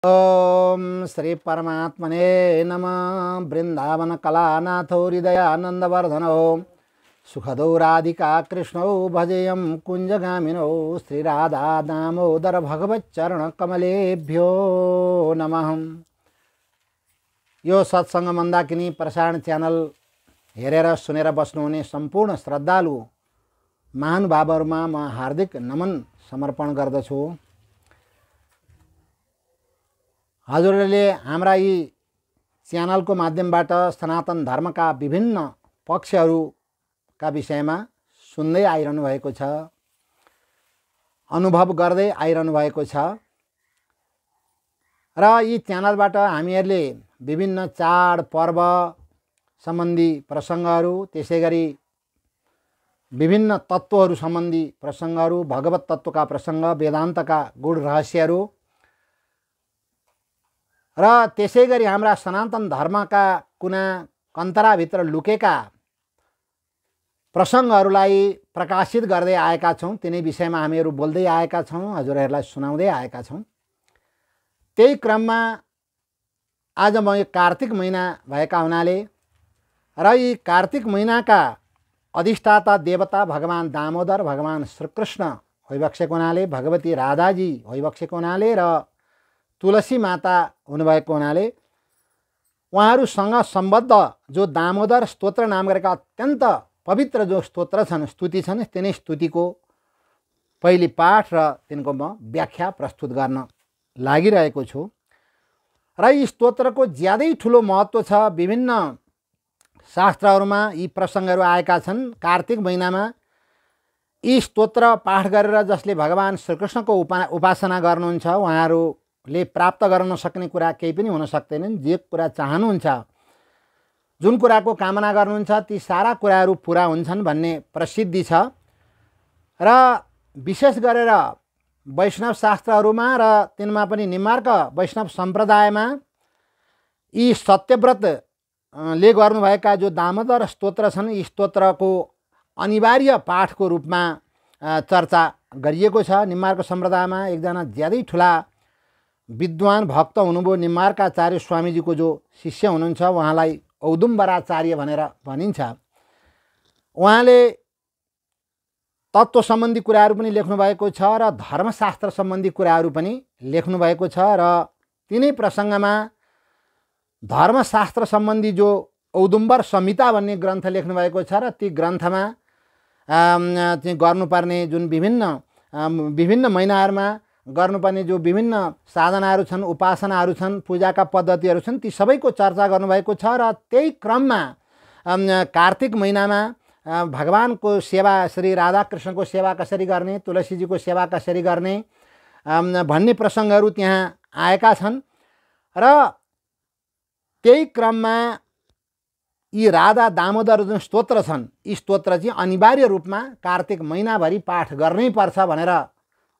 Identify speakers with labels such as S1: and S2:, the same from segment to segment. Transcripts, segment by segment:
S1: ओम श्री परमात्मने नमः। वृंदावन कलानाथो हृदयानंदवर्धनो सुखदो राधिका कृष्णो भजेयं कुंजगामिनो श्रीराधा दामोदर भगवच्चरण कमलेभ्यो नमः। यो सत्संग मन्दाकिनी प्रसारण च्यानल हेरेर सुनेर बस्नुहुने सम्पूर्ण श्रद्धालु महानुभावहरुमा म हार्दिक नमन समर्पण गर्दछु। हजुरहरूले हाम्रा यी च्यानलको माध्यमबाट सनातन धर्मका विभिन्न पक्षहरूका विषयमा सुन्दै आइरहनु भएको छ, अनुभव गर्दै आइरहनु भएको छ र यी च्यानलबाट हामीहरूले विभिन्न चाड पर्व सम्बन्धी प्रसङ्गहरू, त्यसैगरी विभिन्न तत्त्वहरू सम्बन्धी प्रसङ्गहरू, भगवत तत्त्वका प्रसङ्ग, वेदान्तका गूढ रहस्यहरू र त्यसैगरी हाम्रा सनातन धर्मका कुना कन्तराभित्र लुकेका प्रसङ्गहरूलाई प्रकाशित गर्दै आएका छौँ। तिनै विषयमा हामीहरू बोल्दै आएका छौँ, हजुरहरूलाई सुनाउँदै आएका छौँ। त्यही क्रममा आज म यो कार्तिक महिना भएका हुनाले र यी कार्तिक महिनाका अधिष्ठाता देवता भगवान दामोदर, भगवान श्रीकृष्ण होइबक्सेको हुनाले, भगवती राधाजी होइबक्सेको हुनाले र तुलसी माता हुनुभएको हुनाले उहाँहरूसँग सम्बद्ध जो दामोदर स्तोत्र नाम गरेका अत्यन्त पवित्र जो स्तोत्र छन्, स्तुति छन्, तिनै स्तुतिको पहिली पाठ र तिनको म व्याख्या प्रस्तुत गर्न लागिरहेको छु। र यी स्तोत्रको ज्यादै ठुलो महत्त्व छ। विभिन्न शास्त्रहरूमा यी प्रसङ्गहरू आएका छन्। कार्तिक महिनामा यी स्तोत्र पाठ गरेर जसले भगवान श्रीकृष्णको उपासना गर्नुहुन्छ उहाँहरूले प्राप्त गर्न नसक्ने कुरा केही पनि हुन सक्दैनन्। जे कुरा चाहनुहुन्छ, जुन कुराको कामना गर्नुहुन्छ ती सारा कुराहरू पुरा हुन्छन् भन्ने प्रसिद्धि छ। र विशेष गरेर वैष्णव शास्त्रहरूमा र तिनमा पनि निम्मार्क वैष्णव सम्प्रदायमा यी सत्यव्रतले गर्नुभएका जो दामोदर स्तोत्र छन्, यी स्तोत्रको अनिवार्य पाठको रूपमा चर्चा गरिएको छ। निम्मार्क सम्प्रदायमा एकजना ज्यादै ठुला विद्वान भक्त हुनुभयो, निम्मार्काचार्य स्वामीजीको जो शिष्य हुनुहुन्छ उहाँलाई औदुम्बराचार्य भनेर भनिन्छ। उहाँले तत्त्व सम्बन्धी कुराहरू पनि लेख्नुभएको छ र धर्मशास्त्र सम्बन्धी कुराहरू पनि लेख्नुभएको छ। र तिनै प्रसङ्गमा धर्मशास्त्र सम्बन्धी जो औदुम्बर संहिता भन्ने ग्रन्थ लेख्नुभएको छ र ती ग्रन्थमा चाहिँ गर्नुपर्ने जुन विभिन्न महिनाहरूमा गर्नुपर्ने जो विभिन्न साधनाहरू छन्, उपासनाहरू छन्, पूजाका पद्धतिहरू छन्, ती सबैको चर्चा गर्नुभएको छ। र त्यही क्रममा कार्तिक महिनामा भगवानको सेवा, श्री राधाकृष्णको सेवा कसरी गर्ने, तुलसीजीको सेवा कसरी गर्ने भन्ने प्रसङ्गहरू त्यहाँ आएका छन्। र त्यही क्रममा यी राधा दामोदर जुन स्तोत्र छन्, यी स्तोत्र चाहिँ अनिवार्य रूपमा कार्तिक महिनाभरि पाठ गर्नै पर्छ भनेर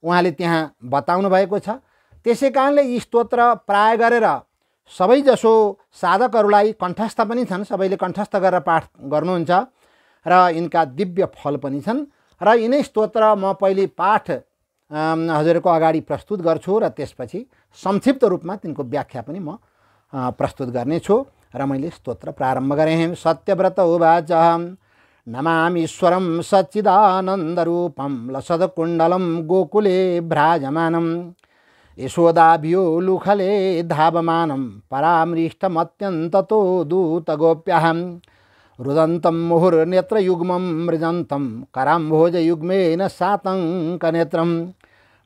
S1: उहाँले त्यहाँ बताउनु भएको छ। त्यसै कारणले यी स्तोत्र प्राय गरेर सबैजसो साधकहरूलाई कण्ठस्थ पनि छन्, सबैले कण्ठस्थ गरेर पाठ गर्नुहुन्छ र यिनका दिव्य फल पनि छन्। र यिनै स्तोत्र म पहिले पाठ हजुरको अगाडि प्रस्तुत गर्छु र त्यसपछि संक्षिप्त रूपमा तिनको व्याख्या पनि म प्रस्तुत गर्नेछु। र मैले स्तोत्र प्रारम्भ गरेँ। सत्यव्रत उवाच नमामीश्वरं सच्चिदानन्दरूपं लसत्कुण्डलं गोकुले भ्राजमानं यशोदाभियोलुखले धावमानं परामृष्टमत्यन्ततो दूतगोप्यहं रुदन्तं मुहुर्नेत्रयुग्मं मृजन्तं कराम्भोजयुग्मेन सातङ्कनेत्रं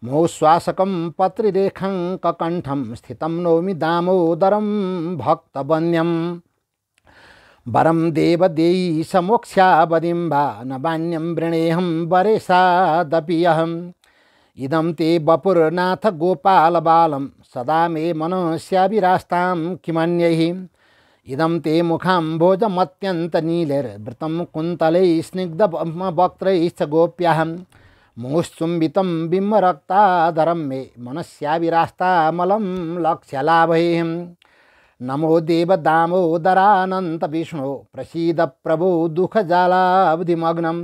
S1: मोश्वासकं पत्रिरेखाङ्ककण्ठं स्थितं नौमि दामोदरं भक्तवन्द्यम् वरं देवदेयी समोक्ष्यावदिम्बा न बाण्यं वृणेऽहं वरेशादपि अहम् इदं ते वपुर्नाथ गोपालबालं सदा मे मनस्याभिरास्तां किमन्यैः इदं ते मुखाम्भोजमत्यन्तनीलैर्वृतं कुन्तलैः स्निग्धवक्त्रैश्च गोप्यहं मुश्चुम्बितं बिम्बरक्ताधरं मे मनस्याभिरास्तामलं लक्ष्यलाभैः नमो देव दामोदरानन्त विष्णो प्रसीद प्रभो दुःखजालाब्धिमग्नं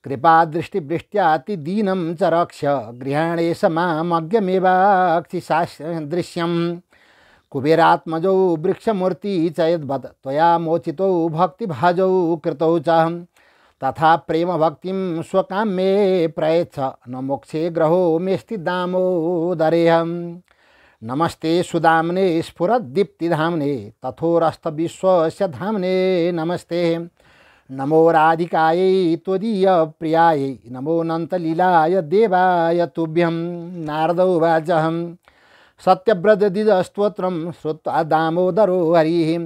S1: कृपादृष्टिवृष्ट्याति दीनं च रक्ष गृहाणेश मामज्ञमेवाक्षिशादृश्यं कुबेरात्मजौ वृक्षमूर्ति च यद्वत् त्वया मोचितौ भक्तिभाजौ कृतौ च तथा प्रेम भक्तिं स्वकाम्ये प्रयच्छ न मोक्षे ग्रहो मेस्ति दामोदरेऽहम् नमस्ते सुदाम्ने स्फुरद्दीप्तिधाम्ने तथोरस्त विश्वस्य धाम्ने नमस्ते नमो राधिकायै त्वदीय प्रियायै नमो नन्तलीलाय देवाय तुभ्यं नारद उवाचहं सत्यव्रतद्विजस्तोत्रं श्रुत्वा दामोदरो हरिः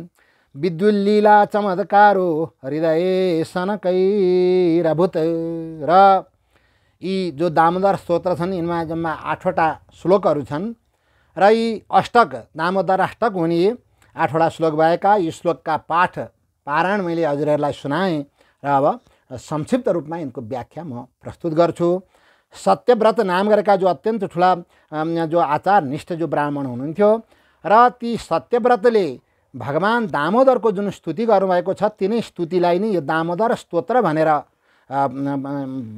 S1: विद्युल्लीला चमत्कारो हृदये सनकैरभूत। र यी जो दामोदर स्तोत्र छन् यिनमा जम्मा 8वटा श्लोकहरू छन् र यी अष्टक दामोदर अष्टक हुने 8वटा श्लोक भएका यी श्लोकका पाठ पारायण मैले हजुरहरूलाई सुनाएँ र अब संक्षिप्त रूपमा यिनको व्याख्या म प्रस्तुत गर्छु। सत्यव्रत नाम गरेका जो अत्यन्त ठुला जो आचारनिष्ठ जो ब्राह्मण हुनुहुन्थ्यो र ती सत्यव्रतले भगवान दामोदरको जुन स्तुति गर्नुभएको छ तिनै स्तुतिलाई नै यो दामोदर स्तोत्र भनेर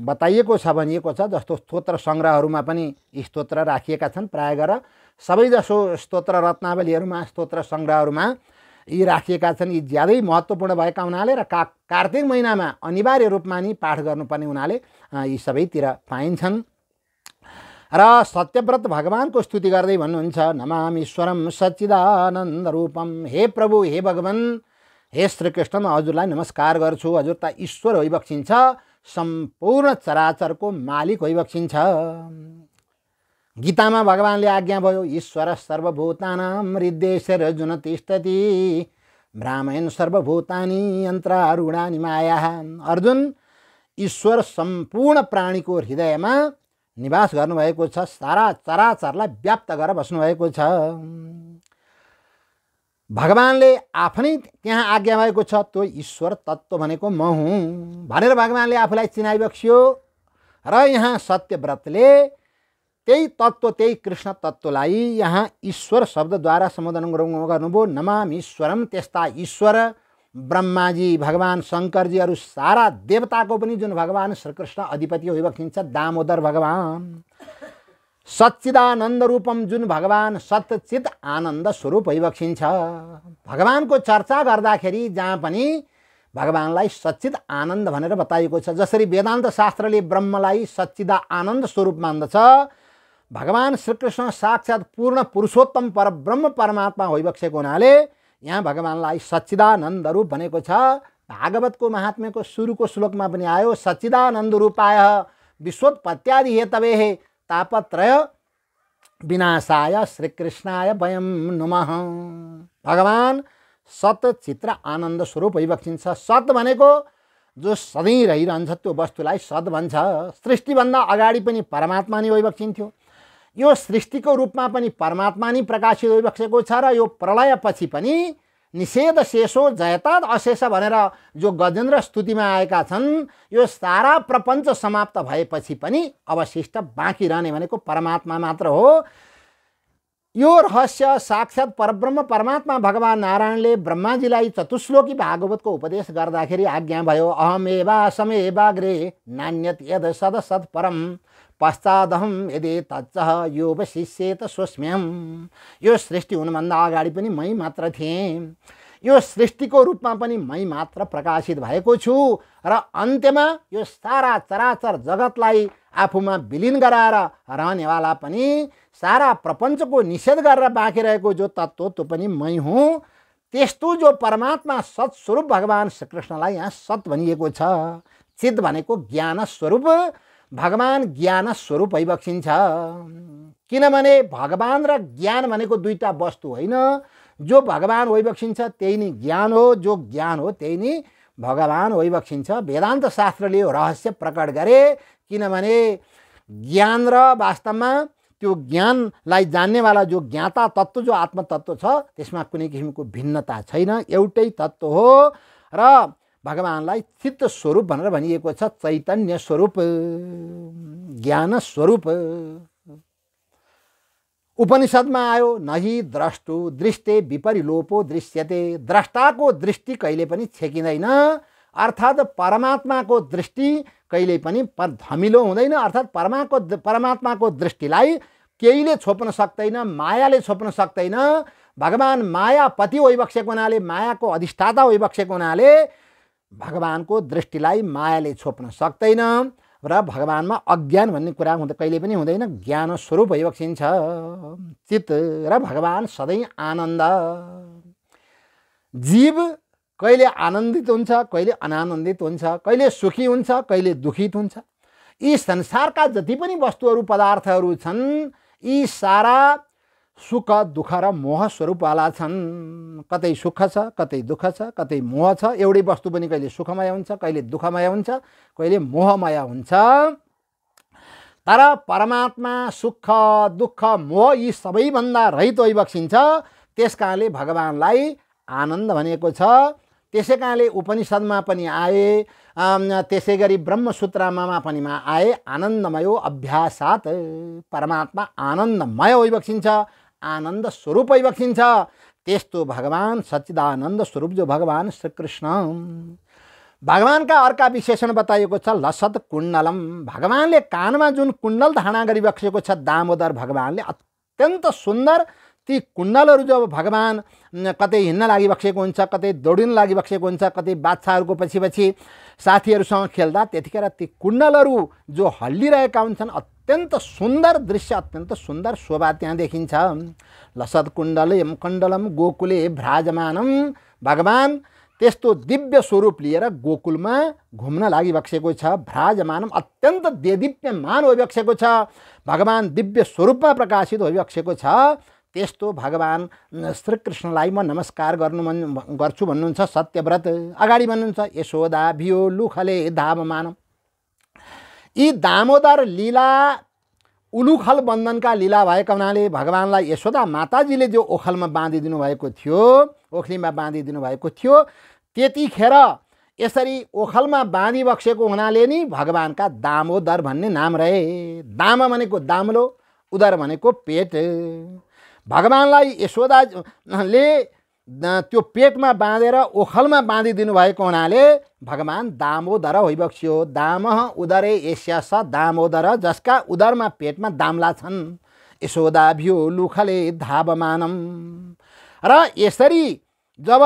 S1: बताइएको छ भनिएको छ। जस्तो स्तोत्र सङ्ग्रहहरूमा पनि यी स्तोत्र राखिएका छन्। प्राय गरेर सबैजसो स्तोत्र रत्नावलीहरूमा स्तोत्र सङ्ग्रहहरूमा यी राखिएका छन्। यी ज्यादै महत्त्वपूर्ण भएका हुनाले र कार्तिक महिनामा अनिवार्य रूपमा नि पाठ गर्नुपर्ने हुनाले यी सबैतिर पाइन्छन्। र सत्यव्रत भगवानको स्तुति गर्दै भन्नुहुन्छ नमामीश्वरम सच्चिदानन्द रूपम। हे प्रभु, हे भगवान, हे श्रीकृष्ण, म हजुरलाई नमस्कार गर्छु। हजुर त ईश्वर होइबक्सिन्छ, सम्पूर्ण चराचरको मालिक होइबक्सिन्छ। गीतामा भगवानले आज्ञा भयो ईश्वर सर्वभूतानां हृद्येश्वरर्जुन तिष्ठति ब्राह्मण सर्वभूतानि यन्त्रारूढानि माया। अर्जुन, ईश्वर सम्पूर्ण प्राणीको हृदयमा निवास गर्नुभएको छ, सारा चराचरलाई व्याप्त गरेर बस्नुभएको छ। भगवानले आफ्नै त्यहाँ आज्ञा भएको छ त्यो ईश्वर तत्त्व भनेको म हुँ भनेर भगवानले आफूलाई चिनाइबक्सियो। र यहाँ सत्यव्रतले त्यही तत्त्व, त्यही कृष्ण तत्त्वलाई यहाँ ईश्वर शब्दद्वारा सम्बोधन गर्नुभयो। नमामीश्वरम। त्यस्ता ईश्वर ब्रह्माजी, भगवान शङ्करजीहरू, सारा देवताको पनि जुन भगवान श्रीकृष्ण अधिपति होइबक्सिन्छ दामोदर भगवान। सच्चिदानन्द रूपम, जुन भगवान सच्चित आनन्द स्वरूप होइबक्सिन्छ। भगवानको चर्चा गर्दाखेरि जहाँ पनि भगवानलाई सच्चित आनन्द भनेर बताइएको छ। जसरी वेदान्त शास्त्रले ब्रह्मलाई सच्चिदा आनन्द स्वरूप मान्दछ, भगवान श्रीकृष्ण साक्षात् पूर्ण पुरुषोत्तम परब्रह्म परमात्मा होइबक्सेको हुनाले यहाँ भगवानलाई सच्चिदानन्द रूप भनेको छ। भागवतको महात्म्यको सुरुको श्लोकमा पनि आयो सच्चिदानन्द रूपाय विश्वोत्पत्त्यादि हेतवे तापत्रय विनाशाय श्रीकृष्णाय वयं नमः। भगवान सत चित्र आनन्द स्वरूप होइबक्सिन्छ। सत भनेको जो सधैँ रहिरहन्छ त्यो वस्तुलाई सत भन्छ। सृष्टिभन्दा अगाडि पनि परमात्मा नै होइबक्सिन्थ्यो, यो सृष्टिको रूपमा पनि परमात्मा नै प्रकाशित होइबक्सेको छ। र यो प्रलयपछि पनि निषेध शेषो जयताद अशेष भनेर जो गजेन्द्र स्तुतिमा आएका छन्, यो सारा प्रपञ्च समाप्त भएपछि पनि अवशिष्ट बाँकी रहने भनेको परमात्मा मात्र हो। यो रहस्य साक्षात् परब्रह्म परमात्मा भगवान नारायणले ब्रह्माजीलाई चतुश्लोकी भागवतको उपदेश गर्दाखेरि आज्ञा भयो अहमेवासमेवाग्रे नान्यत यद सद सत् परम पश्चादहम यदि तच्चह यो वशिष्येत स्वस्म्यहम्। यो सृष्टि हुनुभन्दा अगाडि पनि मै मात्र थिएँ, यो सृष्टिको रूपमा पनि मै मात्र प्रकाशित भएको छु र अन्त्यमा यो सारा चराचर जगतलाई आफूमा विलिन गराएर रहनेवाला पनि सारा प्रपञ्चको निषेध गरेर बाँकी रहेको जो तत्त्व त्यो पनि मै हुँ। त्यस्तो जो परमात्मा सत्स्वरूप भगवान श्रीकृष्णलाई यहाँ सत भनिएको छ। चित भनेको ज्ञान स्वरूप, भगवान ज्ञान स्वरूप होइबक्सिन्छ। किनभने भगवान र ज्ञान भनेको दुईटा वस्तु होइन। जो भगवान होइबक्सिन्छ त्यही नै ज्ञान हो, जो ज्ञान हो त्यही नै भगवान होइबक्सिन्छ। वेदान्त शास्त्रले यो रहस्य प्रकट गरे। किनभने ज्ञान र वास्तवमा त्यो ज्ञानलाई जान्नेवाला जो ज्ञाता तत्त्व, जो आत्मतत्त्व छ, त्यसमा कुनै किसिमको भिन्नता छैन, एउटै तत्त्व हो। र भगवानलाई चित्त स्वरूप भनेर भनिएको छ, चैतन्य स्वरूप, ज्ञान स्वरूप। उपनिषदमा आयो नहि द्रष्टु दृष्टे विपरिलोपो दृश्यते। द्रष्टाको दृष्टि कहिले पनि छेकिँदैन, अर्थात् परमात्माको दृष्टि कहिल्यै पनि धमिलो हुँदैन, अर्थात् परमात्माको दृष्टिलाई केहीले छोप्न सक्दैन, मायाले छोप्न सक्दैन। भगवान मायापति होइबसेको हुनाले, मायाको अधिष्ठाता होइबसेको हुनाले भगवानको दृष्टिलाई मायाले छोप्न सक्दैन र भगवानमा अज्ञान भन्ने कुरा कहिले पनि हुँदैन, ज्ञान स्वरूप भइबक्सिन्छ चित्त र भगवान सधैँ आनन्द। जीव कहिले आनन्दित हुन्छ, कहिले अनानन्दित हुन्छ, कहिले सुखी हुन्छ, कहिले दुखित हुन्छ। यी संसारका जति पनि वस्तुहरू पदार्थहरू छन्, यी सारा सुख दुःख र मोह स्वरूपवाला छन्। कतै सुख छ, कतै दुःख छ, कतै मोह छ। एउटै वस्तु पनि कहिले सुखमय हुन्छ, कहिले दुःखमय हुन्छ, कहिले मोहमय हुन्छ। तर परमात्मा सुख दुःख मोह यी सबैभन्दा रहित होइबक्सिन्छ। त्यस कारणले भगवानलाई आनन्द भनेको छ। त्यसै कारणले उपनिषदमा पनि आए, त्यसै गरी ब्रह्मसूत्रमा पनि आए, आनन्दमयो अभ्यासात् परमात्मा आनन्दमय होइबक्सिन्छ, आनन्द स्वरूप होइबक्सिन्छ। त्यस्तो भगवान सच्चिदानन्द स्वरूप जो भगवान श्रीकृष्ण। भगवानका अर्का विशेषण बताइएको छ लसत कुण्डलम। भगवानले कानमा जुन कुण्डल धारण गरिबसेको छ दामोदर भगवानले, अत्यन्त सुन्दर ती कुण्डलहरू जब भगवान कतै हिँड्न लागिबसेको हुन्छ, कतै दौडिन लागिबसेको हुन्छ, कतै बाछाहरूको पछि पछि साथीहरूसँग खेल्दा त्यतिखेर ती कुण्डलहरू जो हल्लिरहेका हुन्छन्, अत्यन्त सुन्दर दृश्य, अत्यन्त सुन्दर शोभा त्यहाँ देखिन्छ। लसत कुण्डलम कण्डलम गोकुले भ्राजमानम। भगवान त्यस्तो दिव्य स्वरूप लिएर गोकुलमा घुम्न लागिबसेको छ। भ्राजमानम अत्यन्त देदीप्यमान होइबसेको छ। भगवान दिव्य स्वरूपमा प्रकाशित होइबसेको छ। त्यस्तो भगवान श्रीकृष्णलाई म नमस्कार गर्छु भन्नुहुन्छ सत्यव्रत। अगाडि भन्नुहुन्छ यशोदा भियो लुखले धावमान। यी दामोदर लीला उलुखल बन्धनका लीला भएका हुनाले भगवानलाई यशोदा माताजीले जो ओखलमा बाँधिदिनु भएको थियो, ओखलीमा बाँधिदिनु भएको थियो, त्यतिखेर यसरी ओखलमा बाँधिबसेको हुनाले नि भगवानका दामोदर भन्ने नाम रहे। दाम भनेको दाम्लो, उदर भनेको पेट। भगवानलाई यशोदाले त्यो पेटमा बाँधेर ओखलमा बाँधिदिनु भएको हुनाले भगवान दामोदर होइबक्स्यो। दामः उदरे एष्यास दामोदर, जसका उदरमा पेटमा दाम्ला छन्। यशोदा भ्यो लुखले धावमानम। र यसरी जब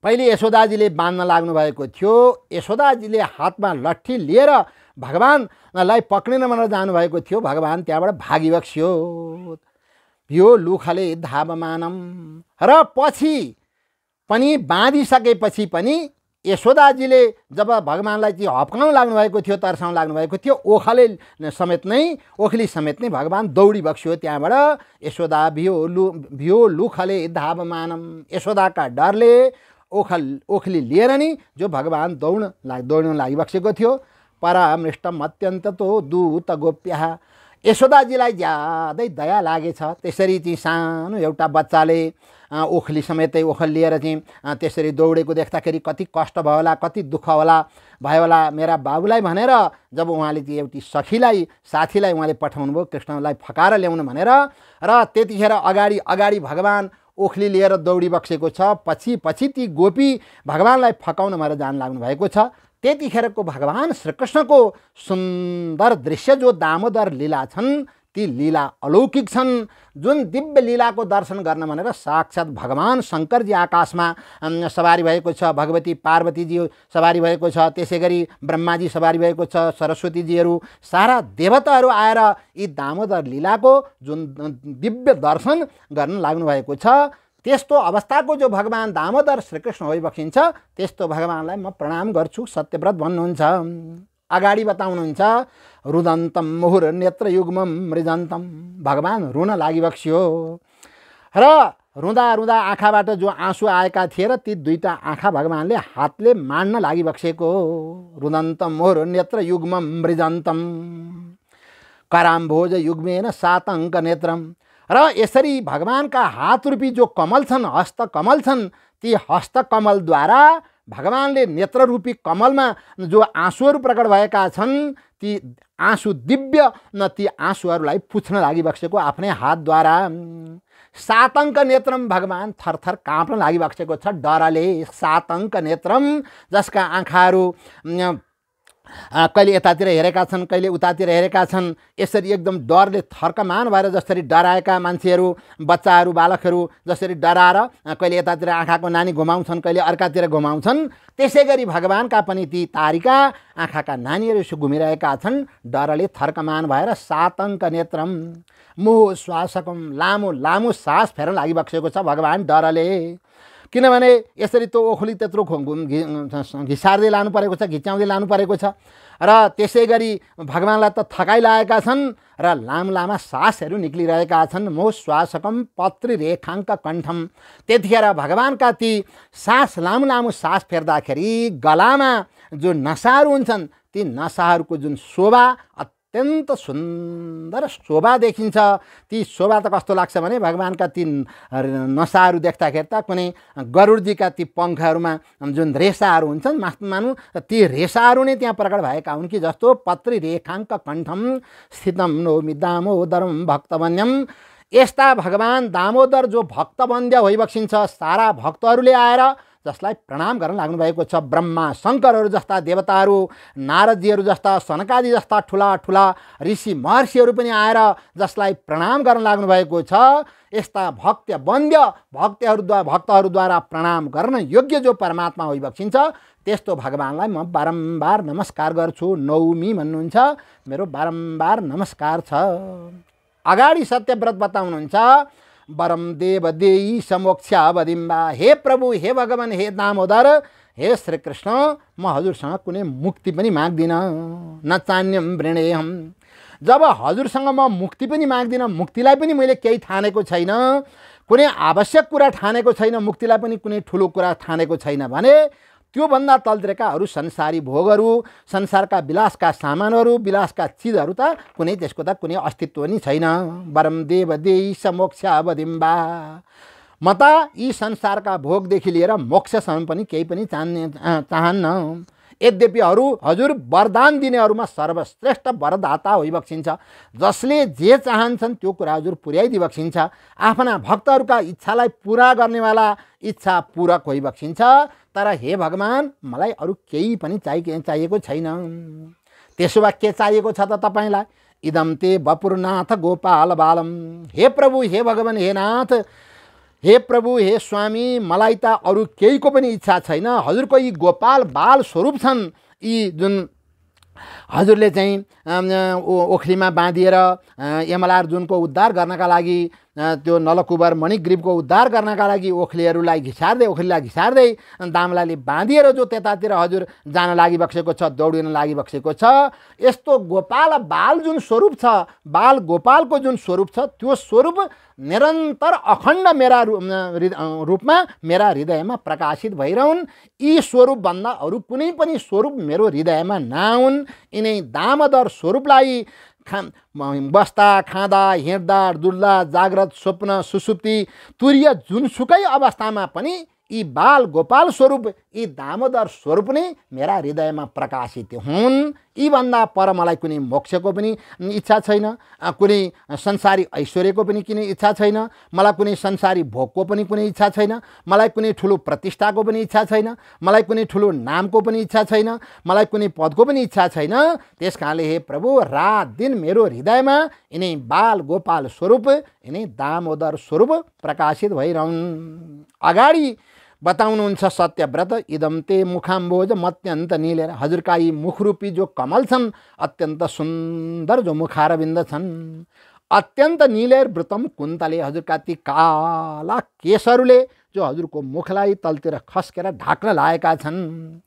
S1: पहिले यशोदाजीले बाँध्न लाग्नु भएको थियो, यशोदाजीले हातमा लट्ठी लिएर भगवानलाई पक्रिन भनेर जानुभएको थियो। भगवान त्यहाँबाट भागिबक्स्यो। भ्यो लुखले धावमानम। र पछि पनि बाँधिसकेपछि पनि यशोदाजीले जब भगवानलाई चाहिँ हप्काउन लाग्नु भएको थियो, तर्साउन लाग्नु भएको थियो, ओखली समेत नै भगवान दौडी बक्स्यो त्यहाँबाट। यशोदा भ्यो लुखले धावमानम। यशोदाका डरले ओखली लिएर नि जो भगवान दौड्न लागिबसेको थियो। परामृष्टम अत्यन्ततो दूत गोप्यः। यशोदाजीलाई ज्यादै दया लागेछ। त्यसरी चाहिँ सानो एउटा बच्चाले ओखली समेतै ओखल लिएर चाहिँ त्यसरी दौडेको देख्दाखेरि कति कष्ट भयो होला, कति दुःख भयो होला मेरा बाबुलाई भनेर जब उहाँले चाहिँ एउटी सखीलाई साथीलाई उहाँले पठाउनु भयो कृष्णलाई फकाएर ल्याउनु भनेर। र त्यतिखेर अगाडि भगवान ओखली लिएर दौडिबक्सेको छ। पछि ती गोपी भगवानलाई फकाउन भनेर जान लाग्नु भएको छ। त्यतिखेरको भगवान श्रीकृष्णको सुन्दर दृश्य जो दामोदर लीला छन्, ती लीला अलौकिक छन्। जुन दिव्य लीलाको दर्शन गर्न भनेर साक्षात् भगवान शङ्करजी आकाशमा सवारी भएको छ, भगवती पार्वतीजी सवारी भएको छ, त्यसै गरी ब्रह्माजी सवारी भएको छ, सरस्वतीजीहरू सारा देवताहरू आएर यी दामोदर लीलाको जुन दिव्य दर्शन गर्न लाग्नु भएको छ। त्यस्तो अवस्थाको जो भगवान दामोदर श्रीकृष्ण होइबक्सिन्छ, त्यस्तो भगवानलाई म प्रणाम गर्छु सत्यव्रत भन्नुहुन्छ। अगाडि बताउनुहुन्छ रुदन्तम मुहुर नेत्र युग्मम मृजन्तम। भगवान रुन लागिबक्स्यो र रुँदा आँखाबाट जो आँसु आएका थिए र ती दुईटा आँखा भगवानले हातले माड्न लागिबक्सेको। रुदन्तम मुहुर नेत्र युग्मम मृजन्तम कराम्भोज युग्मेन सातङ्क नेत्रम। र यसरी भगवानका हात रूपी जो कमल छन्, हस्त कमल छन्, ती हस्त कमलद्वारा भगवानले नेत्र रूपी कमलमा जो आँसुहरू प्रकट भएका छन्, ती आँसु दिव्य ती आँसुहरूलाई पुछ्न लागिबक्सेको आफ्नै हातद्वारा। सातङ्क नेत्रम। भगवान थरथर काँप्न लागिबक्सेको छ डरले। सातङ्क नेत्रम, जसका आँखाहरू कहिले यतातिर हेरेका छन्, कहिले उतातिर हेरेका छन्। यसरी एकदम डरले थर्कमान भएर जसरी डराएका मान्छेहरू, बच्चाहरू, बालकहरू जसरी डराएर कहिले यतातिर आँखाको नानी घुमाउँछन्, कहिले अर्कातिर घुमाउँछन्, त्यसै गरी भगवानका पनि ती तारिका आँखाका नानीहरू यसो घुमिरहेका छन् डरले थर्कमान भएर। सातङ्क नेत्रम मुह श्वासकम, लामो लामो सास फेर्न लागिबसेको छ भगवान डरले। किनभने यसरी त्यो ओखली त्यत्रो घिसार्दै लानु परेको छ, घिच्याउँदै लानु परेको छ र त्यसै गरी भगवानलाई त थकाइ लागेका छन् र लामो लामा सासहरू निक्लिरहेका छन्। मो श्वासकम पत्री रेखाङ्क कण्ठम। त्यतिखेर भगवानका ती सास लामो लामो सास फेर्दाखेरि गलामा जो नसाहरू हुन्छन् ती नसाहरूको जुन शोभा अत्यन्त सुन्दर शोभा देखिन्छ। ती शोभा त कस्तो लाग्छ भने भगवानका ती नसाहरू देख्दाखेरि त कुनै गरुडजीका ती पङ्खहरूमा जुन रेसाहरू हुन्छन् मानु ती रेसाहरू नै त्यहाँ प्रकट भएका हुन् कि जस्तो। पत्री रेखाङ्क कण्ठम स्थितम नौमि दामोदरम भक्तवन्यम। यस्ता भगवान दामोदर जो भक्तवन्द्य भइबक्सिन्छ, सारा भक्तहरूले आएर जसलाई प्रणाम गर्न लाग्नु भएको छ। ब्रह्मा शङ्करहरू जस्ता देवताहरू, नारदजीहरू जस्ता, सनकादि जस्ता ठुला ठुला ऋषि महर्षिहरू पनि आएर जसलाई प्रणाम गर्न लाग्नु भएको छ। यस्ता भक्तवन्द्य भक्तहरूद्वारा प्रणाम गर्न योग्य जो परमात्मा होइबक्सिन्छ त्यस्तो भगवानलाई म बारम्बार नमस्कार गर्छु। नौमी भन्नुहुन्छ, मेरो बारम्बार नमस्कार छ। अगाडि सत्यव्रत बताउनुहुन्छ, वरम देव देई समोक्षा वदिम्बा। हे प्रभु, हे भगवान, हे दामोदर, हे श्रीकृष्ण, म हजुरसँग कुनै मुक्ति पनि माग्दिनँ। नचान्यम वृणेयम। जब हजुरसँग म मुक्ति पनि माग्दिनँ, मुक्तिलाई पनि मैले केही ठानेको छैन, कुनै आवश्यक कुरा ठानेको छैन, मुक्तिलाई पनि कुनै ठुलो कुरा ठानेको छैन भने त्योभन्दा तलतिरका अरू संसारी भोगहरू, संसारका विलासका सामानहरू, विलासका चिजहरू त कुनै त्यसको त कुनै अस्तित्व नै छैन। वरम देव देई समोक्षा वदिम्बा। म त यी संसारका भोगदेखि लिएर मोक्षसम्म पनि केही पनि चाहन्न। यद्यपि हजुर वरदान दिनेहरूमा सर्वश्रेष्ठ वरदाता होइबक्सिन्छ। जसले जे चाहन्छन् त्यो कुरा हजुर पुर्याइदिबक्सिन्छ। आफ्ना भक्तहरूका इच्छालाई पुरा गर्नेवाला इच्छा पूरक होइबक्सिन्छ। तर हे भगवान, मलाई अरू केही पनि चाहिएको छैन। त्यसो भए के चाहिएको छ त तपाईँलाई? इदम ते वपुरनाथ गोपाल बालम। हे प्रभु, हे भगवान, हे नाथ, हे प्रभु, हे स्वामी, मलाई त अरू केहीको पनि इच्छा छैन। हजुरको यी गोपाल बाल स्वरूप छन्, यी जुन हजुरले चाहिँ ओखलीमा बाँधिएर यमलार्जुनको उद्धार गर्नका लागि, त्यो नलकुबर मणिग्रीवको उद्धार गर्नका लागि ओखलीलाई घिसार्दै दामलाले बाँधिएर जो त्यतातिर हजुर जान लागिबक्सेको छ, दौडिन लागिबक्सेको छ, यस्तो गोपाल बाल जुन स्वरूप छ, बाल गोपालको जुन स्वरूप छ, त्यो स्वरूप निरन्तर अखण्ड मेरा रूपमा मेरा हृदयमा प्रकाशित भइरहन्। यी स्वरूपभन्दा अरू कुनै पनि स्वरूप मेरो हृदयमा नआउन्। यिनै दामोदर स्वरूपलाई बस्दा, खाँदा, हिँड्दा, डुल्दा, जाग्रत, स्वप्न, सुसुप्ति, तुर्य जुनसुकै अवस्थामा पनि यी बाल गोपाल स्वरूप, यी दामोदर स्वरूप नै मेरा हृदयमा प्रकाशित हुन्। यी भन्दा पर मलाई कुनै मोक्षको पनि इच्छा छैन, कुनै संसारी ऐश्वर्यको पनि कुनै इच्छा छैन, मलाई कुनै संसारी भोगको पनि कुनै इच्छा छैन, मलाई कुनै ठुलो प्रतिष्ठाको पनि इच्छा छैन, मलाई कुनै ठुलो नामको पनि इच्छा छैन, मलाई कुनै पदको पनि इच्छा छैन। त्यसकारणले हे प्रभु, रात दिन मेरो हृदयमा यिनै बाल गोपाल स्वरूप, यिनै दामोदर स्वरूप प्रकाशित भइरहन्। अगाडि बताउनुहुन्छ सत्यव्रत, इदम ते मुखाम्बोज मत्यन्त नीलेर। हजुरका यी मुखरूपी जो कमल छन्, अत्यन्त सुन्दर जो मुखारविन्द छन्, अत्यन्त नीलेर वृतम कुन्तले। हजुरका ती काला केशहरूले जो हजुरको मुखलाई तलतिर खस्केर ढाक्न लागेका छन्।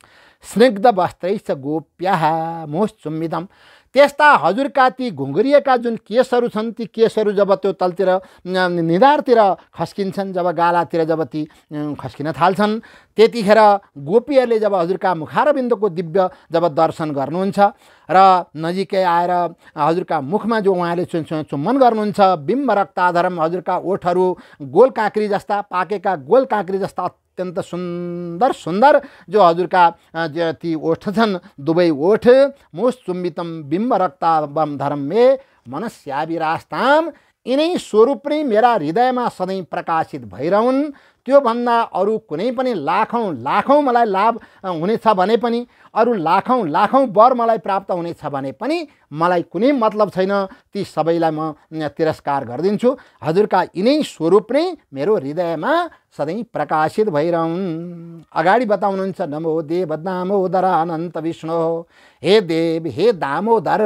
S1: स्निग्ध वस्त्रैश्च गोप्याः मोहचुम्बितम। त्यस्ता हजुरका ती घुङ्गरिएका जुन केशहरू छन्, ती केशहरू जब त्यो तलतिर निधारतिर खस्किन्छन्, जब गालातिर जब ती खस्किन थाल्छन्, त्यतिखेर गोपीहरूले जब हजुरका मुखारविन्दको दिव्य जब दर्शन गर्नुहुन्छ र नजिकै आएर हजुरका मुखमा जो उहाँले चुम्बन गर्नुहुन्छ, बिम्ब रक्ताधरम, हजुरका ओठहरू गोल काँक्री जस्ता, पाकेका गोल काँक्री जस्ता अत्यन्त सुन्दर सुन्दर जो हजुरका ती ओठ छन्, दुवै ओठ मुचुम्बितम बिम्ब रक्ताबम धरम मे मनस्याविरास्ताम। यिनै स्वरूप नै मेरा हृदयमा सधैँ प्रकाशित भइरहन्। त्योभन्दा अरू कुनै पनि लाखौँ मलाई लाभ हुनेछ भने पनि, अरू लाखौँ वर मलाई प्राप्त हुनेछ भने पनि मलाई कुनै मतलब छैन। ती सबैलाई म तिरस्कार गरिदिन्छु। हजुरका यिनै स्वरूप नै मेरो हृदयमा सधैँ प्रकाशित भइरहन्। अगाडि बताउनुहुन्छ, नमो देव दामोदर अनन्त विष्णु। हे देव, हे दामोदर,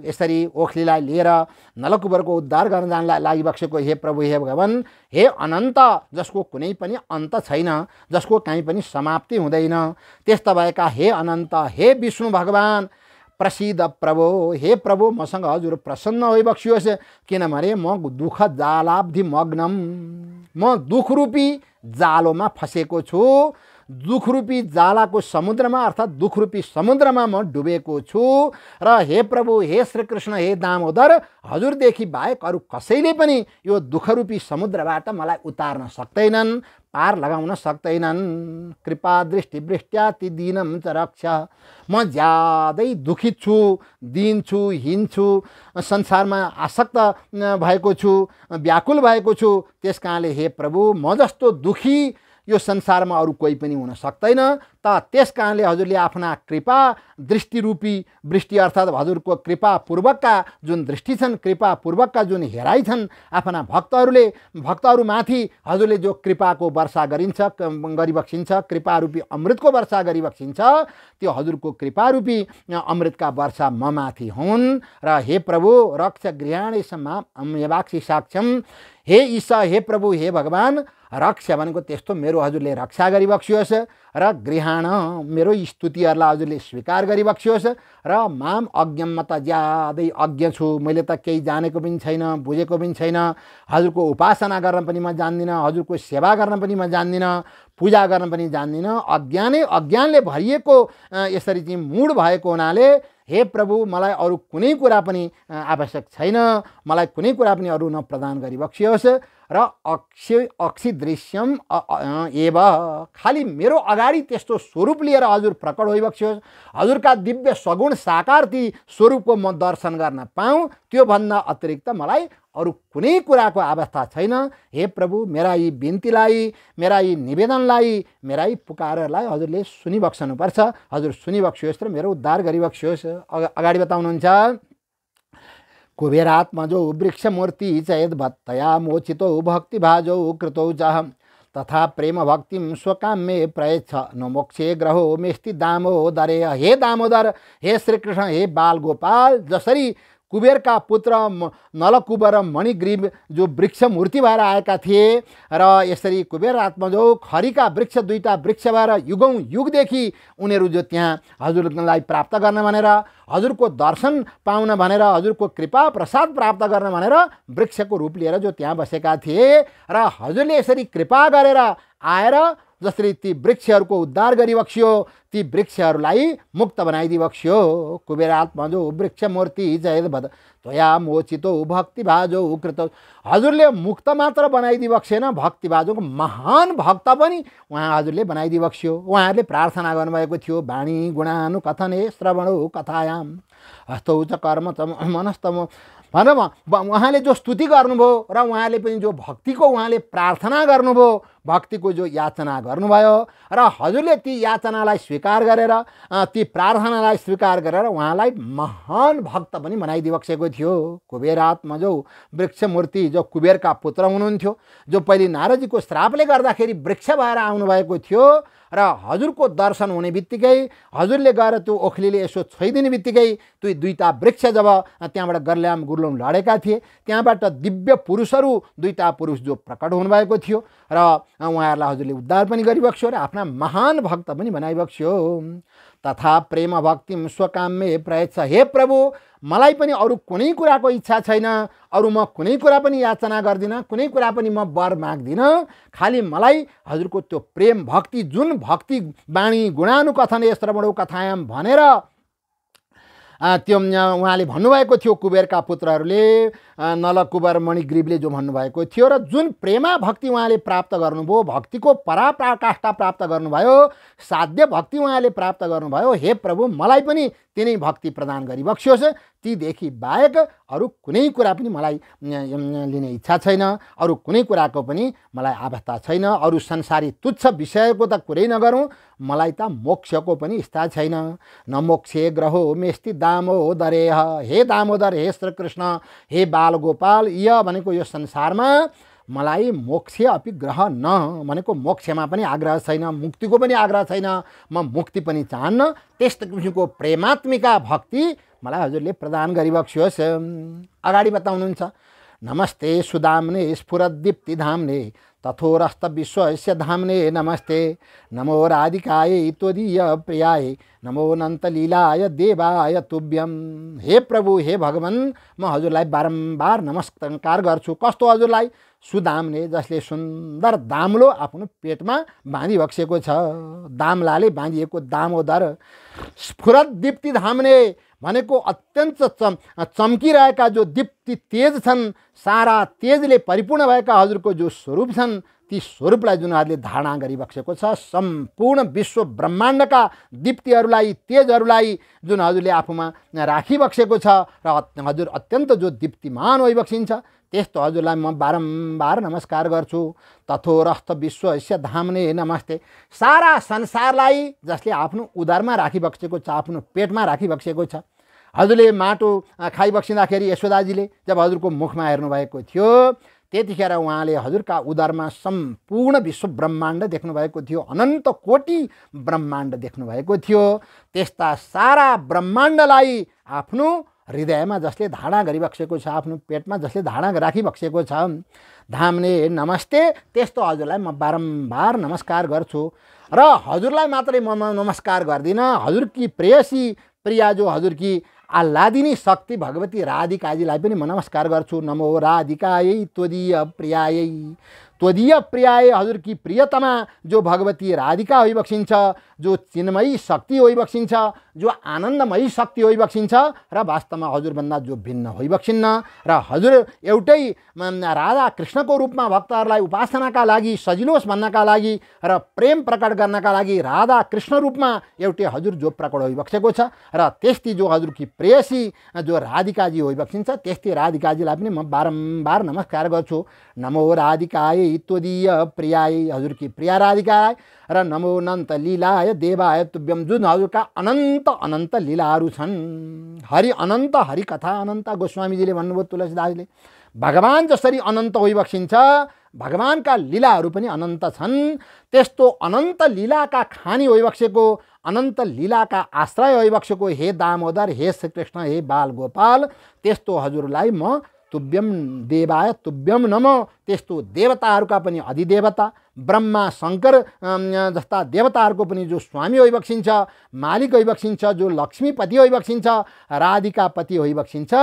S1: यसरी ओखलीलाई लिएर नलकुबरको उद्धार गर्न जान लागिबसेको हे प्रभु, हे भगवान्, हे अनन्त, जसको कुनै पनि अन्त छैन, जसको कहीँ पनि समाप्ति हुँदैन, त्यस्ता भएका हे अनन्त, हे विष्णु भगवान्, प्रसिद्ध प्रभु, हे प्रभु, मसँग हजुर प्रसन्न होइबक्सियोस्। किनभने म दुःख जालाब्धि मग्नम, म दुःखरूपी जालोमा फसेको छु। दुःखरूपी जालाको समुद्रमा अर्थात् दुःखरूपी समुद्रमा म डुबेको छु। र हे प्रभु, हे श्रीकृष्ण, हे दामोदर, हजुरदेखि बाहेक अरू कसैले पनि यो दुःखरूपी समुद्रबाट मलाई उतार्न सक्दैनन्, पार लगाउन सक्दैनन्। कृपा दृष्टि वृष्ट्याति दीनं च रक्ष। म ज्यादै दुखित छु, दीन छु, हीन छु, संसारमा आसक्त भएको छु, व्याकुल भएको छु। त्यस कारणले हे प्रभु, म जस्तो दुखी यो संसारमा अरू कोही पनि हुन सक्दैन। त त्यस कारणले हजुरले आफ्ना कृपा दृष्टिरूपी वृष्टि अर्थात् हजुरको कृपापूर्वकका जुन दृष्टि छन्, कृपापूर्वकका जुन हेराइ छन् आफ्ना भक्तहरूमाथि हजुरले जो कृपाको वर्षा गरिबक्सिन्छ, कृपारूपी अमृतको वर्षा गरिबक्सिन्छ, त्यो हजुरको कृपारूपी अमृतका वर्षा म माथि हुन्। र हे प्रभु, रक्ष गृहाणे यवाक्षी साक्ष्यम। हे ईशा, हे प्रभु, हे भगवान्, रक्ष भनेको त्यस्तो मेरो हजुरले रक्षा गरिबक्सियोस् र गृहाण मेरो स्तुतिहरूलाई हजुरले स्वीकार गरिबक्सियोस्। र माम अज्ञम, म त ज्यादै अज्ञ छु, मैले त केही जानेको पनि छैन, बुझेको पनि छैन। हजुरको उपासना गर्न पनि म जान्दिनँ, हजुरको सेवा गर्न पनि म जान्दिनँ, पूजा गर्न पनि जान्दिनँ। अज्ञानले भरिएको यसरी चाहिँ मूढ भएको हुनाले हे प्रभु, मलाई अरू कुनै कुरा पनि आवश्यक छैन, मलाई कुनै कुरा पनि अरू नप्रदान गरिबक्सियोस्। र अक्षी दृश्यम एव, खालि मेरो अगाडि त्यस्तो स्वरूप लिएर हजुर प्रकट होइबक्सियोस्। हजुरका दिव्य सगुण साकार ती स्वरूपको म दर्शन गर्न पाऊँ, त्योभन्दा अतिरिक्त मलाई अरू कुनै कुराको अवस्था छैन। हे प्रभु, मेरा यी बिन्तीलाई, मेरा यी निवेदनलाई, मेरा यी पुकारहरूलाई हजुरले सुनिबक्सनुपर्छ। हजुर सुनिबक्सियोस् र मेरो उद्धार गरिबक्सियोस्। अगाडि बताउनुहुन्छ, कुबेरात्मजो वृक्षमूर्ति चयद्भत्तया मोचितो भक्तिभाजो कृतौ च तथा प्रेम भक्तिम स्वकाम्ये प्रयच्छ न मोक्षे ग्रहो मेस्ति दामोदरे। हे दामोदर, हे श्रीकृष्ण, हे बालगोपाल, जसरी कुबेरका पुत्र नलकुबर मणिग्रीव जो वृक्ष मूर्ति भएर आएका थिए र यसरी कुबेर आत्मजो खरीका वृक्ष, दुईटा वृक्ष भएर युगौँ युगदेखि उनीहरू जो त्यहाँ हजुरलाई प्राप्त गर्न भनेर, हजुरको दर्शन पाउन भनेर, हजुरको कृपा प्रसाद प्राप्त गर्न भनेर वृक्षको रूप लिएर जो त्यहाँ बसेका थिए र हजुरले यसरी कृपा गरेर आएर जसरी ती वृक्षहरूको उद्धार गरिबक्सियो, ती वृक्षहरूलाई मुक्त बनाइदिबक्सियो। कुबेरात्मजो वृक्ष मूर्ति जयद्भद त्वया मोचितो भक्तिभाजो कृत। हजुरले मुक्त मात्र बनाइदिबक्सेन, भक्तिभाजोको महान भक्त पनि उहाँ हजुरले बनाइदिबक्सियो। उहाँहरूले प्रार्थना गर्नुभएको थियो, वाणी गुणानुकथने श्रवणो कथायाम हस्तौ च कर्म च मनस्तम भनेर उहाँले जो स्तुति गर्नुभयो र उहाँले पनि जो भक्तिको उहाँले प्रार्थना गर्नुभयो, भक्तिको जो याचना गर्नुभयो र हजुरले ती याचनालाई स्वीकार गरेर, ती प्रार्थनालाई स्वीकार गरेर उहाँलाई महान भक्त पनि बनाइदिबक्सेको थियो। कुबेरात्मजो वृक्षमूर्ति जो कुबेरका पुत्र हुनुहुन्थ्यो, जो पहिले नारदजीको श्रापले गर्दाखेरि वृक्ष भएर आउनुभएको थियो र हजुरको दर्शन हुने बित्तिकै हजुरले गएर त्यो ओखलीले यसो छोइदिने बित्तिकै त्यो दुईटा वृक्ष जब त्यहाँबाट गर्ल्याम गुर्लुङ लडेका थिए, त्यहाँबाट दिव्य पुरुषहरू, दुईटा पुरुष जो प्रकट हुनुभएको थियो र उहाँहरूलाई हजुरले उद्धार पनि गरिबक्स्यो र आफ्ना महान भक्त पनि बनाइबक्स्यो। तथा प्रेम भक्तिम स्वकाम्ये प्रयच्छ। हे प्रभु, मलाई पनि अरू कुनै कुराको इच्छा छैन, अरू म कुनै कुरा पनि याचना गर्दिनँ, कुनै कुरा पनि म वर माग्दिनँ। खालि मलाई हजुरको त्यो प्रेम भक्ति, जुन भक्ति वाणी गुणानुकथने श्रवणो कथायाम भनेर त्यो उहाँले भन्नुभएको थियो कुबेरका पुत्रहरूले, नलकुबर मणिग्रीवले जो भन्नुभएको थियो र जुन प्रेमा भक्ति उहाँले प्राप्त गर्नुभयो, भक्तिको पराकाष्ठा प्राप्त गर्नुभयो, साध्य भक्ति उहाँले प्राप्त गर्नुभयो, हे प्रभु मलाई पनि तिनै भक्ति प्रदान गरिबक्सियोस्। तीदेखि बाहेक अरू कुनै कुरा पनि मलाई लिने इच्छा छैन, अरू कुनै कुराको पनि मलाई आवश्यकता छैन, अरू संसारी तुच्छ विषयको त कुरै नगरौँ, मलाई त मोक्षको पनि इच्छा छैन। न मोक्षे ग्रहो मेस्ति दामोदरेह, हे दामोदर, हे श्रीकृष्ण, हे बालगोपाल, य भनेको यो संसारमा मलाई मोक्ष अपि ग्रह न भनेको मोक्षमा पनि आग्रह छैन, मुक्तिको पनि आग्रह छैन, म मुक्ति पनि चाहन्न। त्यस्तो किसिमको प्रेमात्मिका भक्ति मलाई हजुरले प्रदान गरिबक्सियोस्। अगाडि बताउनुहुन्छ, नमस्ते सुदाम्ने स्फुरदीप्तिधाम्ने तथोरस्त विश्वस्य धाम्ने नमस्ते, नमो राधिकायै त्वदीय प्रियाय, नमो अनन्तलीलाय देवाय तुभ्यम। हे प्रभु, हे भगवान्, म हजुरलाई बारम्बार नमस्कार गर्छु। कस्तो हजुरलाई? सुदाम्ने, जसले सुन्दर दाम्लो आफ्नो पेटमा बाँधिबक्सेको छ, दाम्लाले बाँधिएको दामोदर। स्फुरत दीप्ति धाम्ने भनेको अत्यन्त चम्किरहेका जो दीप्ति तेज छन्, सारा तेजले परिपूर्ण भएका हजुरको जो स्वरूप छन्, ती स्वरूपलाई जुन हजुरले धारणा गरिबक्सेको छ, सम्पूर्ण विश्व ब्रह्माण्डका दीप्तिहरूलाई, तेजहरूलाई जुन हजुरले आफूमा राखिबक्सेको छ र हजुर अत्यन्त जो दीप्तिमान होइबक्सिन्छ, त्यस्तो हजुरलाई म बारम्बार नमस्कार गर्छु। तथोरस्त विश्वस्य धाम्ने नमस्ते, सारा संसारलाई जसले आफ्नो उदरमा राखिबक्सेको छ, आफ्नो पेटमा राखिबक्सेको छ। हजुरले माटो खाइबक्सिँदाखेरि यशोदाजीले जब हजुरको मुखमा हेर्नुभएको थियो, त्यतिखेर उहाँले हजुरका उदरमा सम्पूर्ण विश्व ब्रह्माण्ड देख्नुभएको थियो, अनन्त कोटि ब्रह्माण्ड देख्नुभएको थियो। त्यस्ता सारा ब्रह्माण्डलाई आफ्नो हृदयमा जसले धारणा गरिबक्सेको छ, आफ्नो पेटमा जसले धारणा राखिबक्सेको छ, धाम्ने नमस्ते, त्यस्तो हजुरलाई म बारम्बार नमस्कार गर्छु। र हजुरलाई मात्रै म नमस्कार गर्दिनँ, हजुरकी प्रेयसी प्रिया जो हजुरकी आह्लादिनी शक्ति भगवती राधिकाजीलाई पनि म नमस्कार गर्छु। नमो राधिकायै त्वदीय प्रियायै, त्वदीय प्रियाय, हजुरकी प्रियतमा जो भगवती राधिका होइबक्सिन्छ, जो चिन्मयी शक्ति होइबक्सिन्छ, जो आनन्दमयी शक्ति होइबक्सिन्छ र वास्तवमा हजुरभन्दा जो भिन्न होइबक्सिन्न, र हजुर एउटै राधा कृष्णको रूपमा भक्तहरूलाई उपासनाका लागि सजिलोस् भन्नका लागि र प्रेम प्रकट गर्नका लागि राधा कृष्ण रूपमा एउटै हजुर जो प्रकट होइबक्सेको छ, र त्यस्तै जो हजुरकी प्रेयसी जो राधिकाजी होइबक्सिन्छ, त्यस्तै राधिकाजीलाई पनि म बारम्बार नमस्कार गर्छु। नमो राधिकाय त्वदीय प्रियाय, हजुरकी प्रिया राधिकालाई, र नमो अनन्त लीलाय देवाय तुभ्यम, जुन हजुरका अनन्त अनन्त लीलाहरू छन्। हरि अनन्त, हरि कथा अनन्त, गोस्वामीजीले भन्नुभयो, तुलसीदासले, भगवान जसरी अनन्त होइबक्सिन्छ, भगवानका लीलाहरू पनि अनन्त छन्। त्यस्तो अनन्त लीलाका खानी होइबक्सेको, अनन्त लीलाका आश्रय होइबक्सेको हे दामोदर, हे श्रीकृष्ण, हे बालगोपाल, त्यस्तो हजुरलाई म तुभ्यम देवाय तुभ्यम नम, त्यस्तो देवताहरूका पनि अधिदेवता, ब्रह्मा शङ्कर जस्ता देवताहरूको पनि जो स्वामी होइबक्सिन्छ, मालिक होइबक्सिन्छ, जो लक्ष्मीपति होइबक्सिन्छ, राधिकापति होइबक्सिन्छ,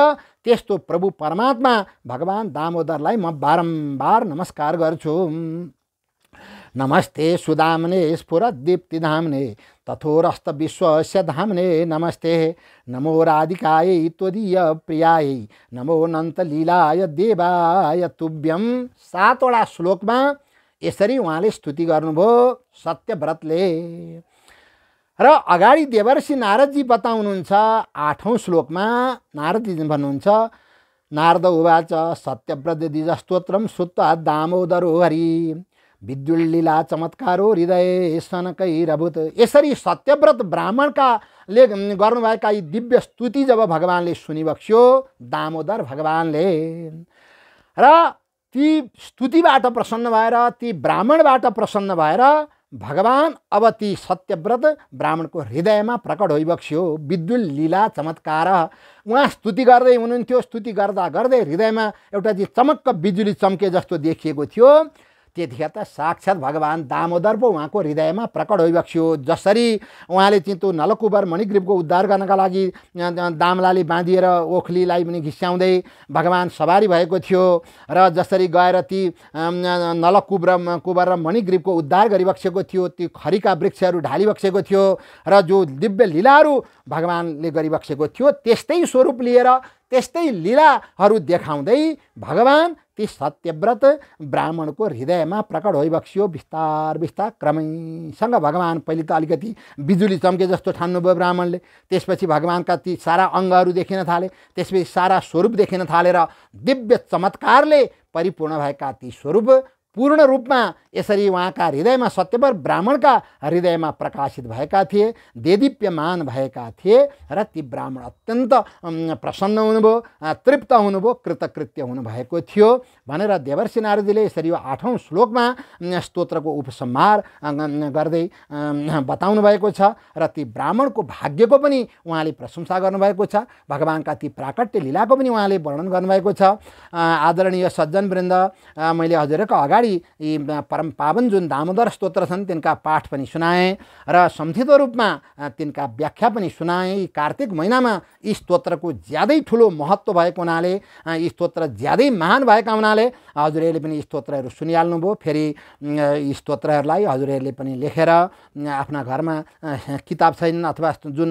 S1: त्यस्तो प्रभु परमात्मा भगवान दामोदरलाई म बारम्बार नमस्कार गर्छु। नमस्ते सुदाम्ने स्फुरदीप्तिधाम्ने तथोरस्त विश्वस्य धाम्ने नमस्ते, नमो राधिकायै त्वदीय प्रियाय, नमो अनन्त लीलाय देवाय तुभ्यम। 7 वटा श्लोकमा यसरी उहाँले स्तुति गर्नुभयो सत्यव्रतले। र अगाडि देवर्षि नारदजी बताउनुहुन्छ 8औं श्लोकमा, नारदजी भन्नुहुन्छ, नारद उवाच सत्यव्रत द्विजस्तोत्रम श्रुत्वा दामोदरो हरि, विद्युल्लीला चमत्कारो हृदय सनकैरभूत। यसरी सत्यव्रत ब्राह्मणकाले गर्नुभएका यी दिव्य स्तुति जब भगवानले सुनिबक्स्यो, दामोदर भगवानले, र ती स्तुतिबाट प्रसन्न भएर, ती ब्राह्मणबाट प्रसन्न भएर भगवान अब ती सत्यव्रत ब्राह्मणको हृदयमा प्रकट होइबक्स्यो। विद्युल लीला चमत्कार, उहाँ स्तुति गर्दै हुनुहुन्थ्यो, स्तुति गर्दा गर्दै हृदयमा एउटा चाहिँ चमक्क बिजुली चम्के जस्तो देखिएको थियो। त्यतिखेर त साक्षात् भगवान दामोदर पो उहाँको हृदयमा प्रकट होइबक्स्यो। जसरी उहाँले चाहिँ त्यो नलकुबर मणिग्रीवको उद्धार गर्नका लागि दामलाले बाँधिएर ओखलीलाई पनि घिस्याउँदै भगवान सवारी भएको थियो, र जसरी गएर ती नलकुबर र मणिग्रीवको उद्धार गरिबक्सेको थियो, ती खरीका वृक्षहरू ढालिबक्सेको थियो, र जो दिव्य लीलाहरू भगवानले गरिबक्सेको थियो, त्यस्तै स्वरूप लिएर त्यस्तै लीलाहरू देखाउँदै भगवान् ती सत्यव्रत ब्राह्मणको हृदयमा प्रकट भइबक्सियो। बिस्तार बिस्तार क्रमैसँग भगवान् पहिले त अलिकति बिजुली चम्के जस्तो ठान्नुभयो ब्राह्मणले। त्यसपछि भगवान्का ती सारा अङ्गहरू देखिन थाले, त्यसपछि सारा स्वरूप देखिन थालेर दिव्य चमत्कारले परिपूर्ण भएका ती स्वरूप पूर्ण रूपमा यसरी उहाँका हृदयमा सत्यव्रत ब्राह्मणका हृदयमा प्रकाशित भएका थिए, देदीप्यमान भएका थिए र ती ब्राह्मण अत्यन्त प्रसन्न हुनुभयो, तृप्त हुनुभयो, कृतकृत्य हुनुभएको थियो भनेर देवर्षि नारदले यसरी यो 8औं श्लोकमा स्तोत्रको उपसंहार गर्दै बताउनु भएको छ। र ती ब्राह्मणको भाग्यको पनि उहाँले प्रशंसा गर्नुभएको छ, भगवान्का ती प्राकट्य लीलाको पनि उहाँले वर्णन गर्नुभएको छ। आदरणीय सज्जनवृन्द, मैले हजुरहरूको अगाडि यी परम पावन जुन दामोदर स्तोत्र छन् तिनका पाठ पनि सुनाएँ र संक्षिप्त रूपमा तिनका व्याख्या पनि सुनाएँ। यी कार्तिक महिनामा यी स्तोत्रको ज्यादै ठुलो महत्त्व भएको हुनाले, यी स्तोत्र ज्यादै महान भएका हुनाले हजुरहरूले पनि यी स्तोत्रहरू सुनिहाल्नुभयो। फेरि यी स्तोत्रहरूलाई हजुरहरूले पनि लेखेर आफ्ना घरमा किताब छैनन् अथवा जुन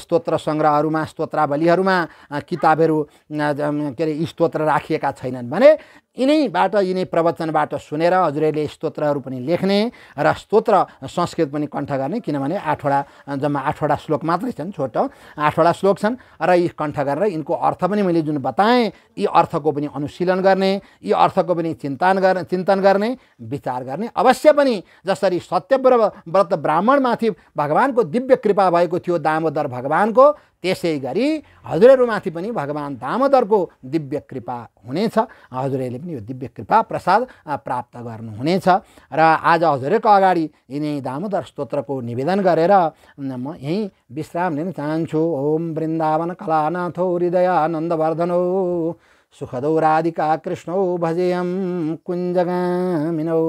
S1: स्तोत्र सङ्ग्रहहरूमा स्तोत्रावलीहरूमा किताबहरू के अरे यी स्तोत्र राखिएका छैनन् भने यिनैबाट यिनै प्रवचनबाट सुनेर हजुरहरूले स्तोत्रहरू पनि लेख्ने र स्तोत्र संस्कृत पनि कण्ठ गर्ने, किनभने जम्मा 8वटा श्लोक मात्रै छन्, छोटो 8वटा श्लोक छन् र यी कण्ठ गरेर यिनको अर्थ पनि मैले जुन बताएँ यी अर्थको पनि अनुशीलन गर्ने, यी अर्थको पनि चिन्तन गर्ने, विचार गर्ने। अवश्य पनि जसरी सत्यव्रत ब्राह्मणमाथि भगवानको दिव्य कृपा भएको थियो दामोदर भगवानको, त्यसै गरी हजुरहरूमाथि पनि भगवान् दामोदरको दिव्य कृपा हुनेछ। हजुरहरूले पनि यो दिव्य कृपा प्रसाद प्राप्त गर्नुहुनेछ। र आज हजुरहरूको अगाडि यिनै दामोदर स्तोत्रको निवेदन गरेर म यहीँ विश्राम लिन चाहन्छु। ओम वृन्दावन कलानाथो हृदयानन्दवर्धनो सुखदौ राधिका कृष्णौ भजेयम कुञ्जगामिनौ।